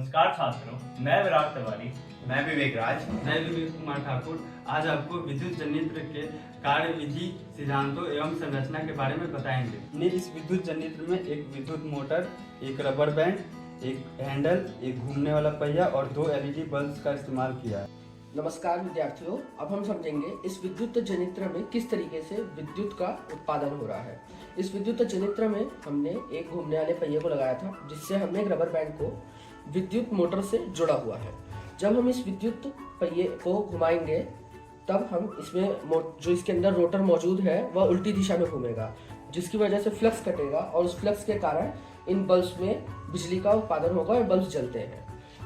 नमस्कार छात्रों, मैं विराट तिवारी। मैं विवेक राज। मैं विवेक कुमार ठाकुर आज आपको विद्युत जनित्र के कार्यविधि, सिद्धांतों एवं संरचना के बारे में बताएंगे। हमने इस विद्युत जनित्र में एक विद्युत मोटर, एक रबर बैंड, एक हैंडल, एक घूमने वाला पहिया और 2 LED बल्ब का इस्तेमाल किया है। नमस्कार विद्यार्थियों, अब हम समझेंगे इस विद्युत जनित्र में किस तरीके से विद्युत का उत्पादन हो रहा है। इस विद्युत जनित्र में हमने एक घूमने वाले पहिए को लगाया था, जिससे हमने एक रबर बैंड को विद्युत मोटर से जुड़ा हुआ है। जब हम इस विद्युत पहिए को घुमाएंगे तब हम इसमें जो इसके अंदर रोटर मौजूद है वह उल्टी दिशा में घूमेगा, जिसकी वजह से फ्लक्स कटेगा और उस फ्लक्स के कारण इन बल्ब्स में बिजली का उत्पादन होगा और बल्ब जलते हैं।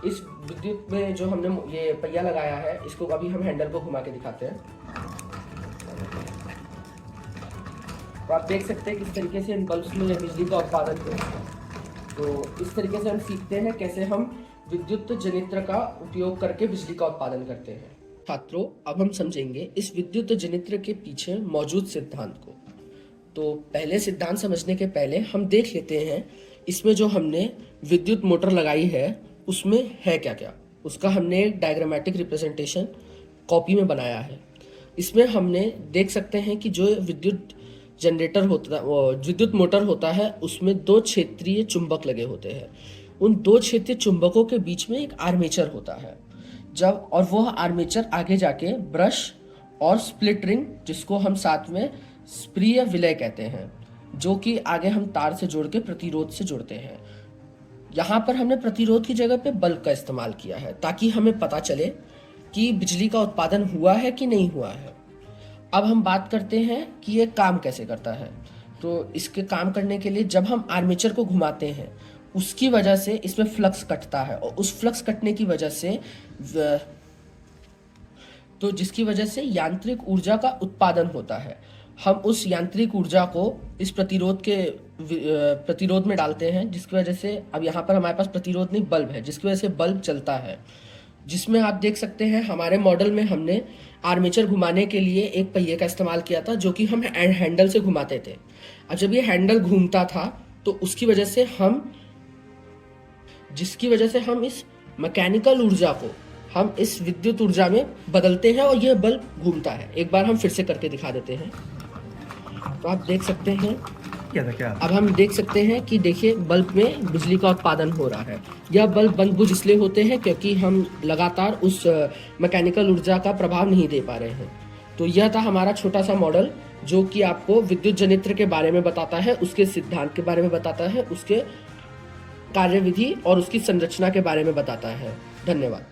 इस विद्युत में जो हमने ये पहिया लगाया है, इसको अभी हम हैंडल को घुमा के दिखाते हैं। तो आप देख सकते हैं किस तरीके से इन बल्ब्स में बिजली का उत्पादन होता है। तो इस तरीके से हम सीखते हैं कैसे हम विद्युत जनित्र का उपयोग करके बिजली का उत्पादन करते हैं। छात्रों, अब हम समझेंगे इस विद्युत जनित्र के पीछे मौजूद सिद्धांत को। तो पहले सिद्धांत समझने के पहले हम देख लेते हैं इसमें जो हमने विद्युत मोटर लगाई है उसमें है क्या क्या। उसका हमने एक डायग्रामेटिक रिप्रेजेंटेशन कॉपी में बनाया है। इसमें हमने देख सकते हैं कि जो विद्युत जनरेटर होता है, विद्युत मोटर होता है, उसमें 2 क्षेत्रीय चुंबक लगे होते हैं। उन 2 क्षेत्रीय चुंबकों के बीच में एक आर्मेचर होता है। और वह आर्मेचर आगे जाके ब्रश और स्प्लिट रिंग, जिसको हम साथ में स्प्रिय विलय कहते हैं, जो कि आगे हम तार से जोड़ के प्रतिरोध से जोड़ते हैं। यहाँ पर हमने प्रतिरोध की जगह पे बल्ब का इस्तेमाल किया है, ताकि हमें पता चले कि बिजली का उत्पादन हुआ है कि नहीं हुआ है। अब हम बात करते हैं कि ये काम कैसे करता है। तो इसके काम करने के लिए जब हम आर्मेचर को घुमाते हैं, उसकी वजह से इसमें फ्लक्स कटता है, और उस फ्लक्स कटने की वजह से जिसकी वजह से यांत्रिक ऊर्जा का उत्पादन होता है। हम उस यांत्रिक ऊर्जा को इस प्रतिरोध में डालते हैं, जिसकी वजह से अब यहाँ पर हमारे पास प्रतिरोध नहीं बल्ब है, जिसकी वजह से बल्ब चलता है। जिसमें आप देख सकते हैं हमारे मॉडल में हमने आर्मेचर घुमाने के लिए एक पहिए का इस्तेमाल किया था, जो कि हम हैंडल से घुमाते थे। अब जब ये हैंडल घूमता था तो जिसकी वजह से हम इस मैकेनिकल ऊर्जा को हम इस विद्युत ऊर्जा में बदलते हैं और यह बल्ब घूमता है। एक बार हम फिर से करके दिखा देते हैं। तो आप देख सकते हैं अब हम देख सकते हैं कि देखिए बल्ब में बिजली का उत्पादन हो रहा है। यह बल्ब बंद बुझ इसलिए होते हैं क्योंकि हम लगातार उस मैकेनिकल ऊर्जा का प्रभाव नहीं दे पा रहे हैं। तो यह था हमारा छोटा सा मॉडल, जो कि आपको विद्युत जनित्र के बारे में बताता है, उसके सिद्धांत के बारे में बताता है, उसके कार्यविधि और उसकी संरचना के बारे में बताता है। धन्यवाद।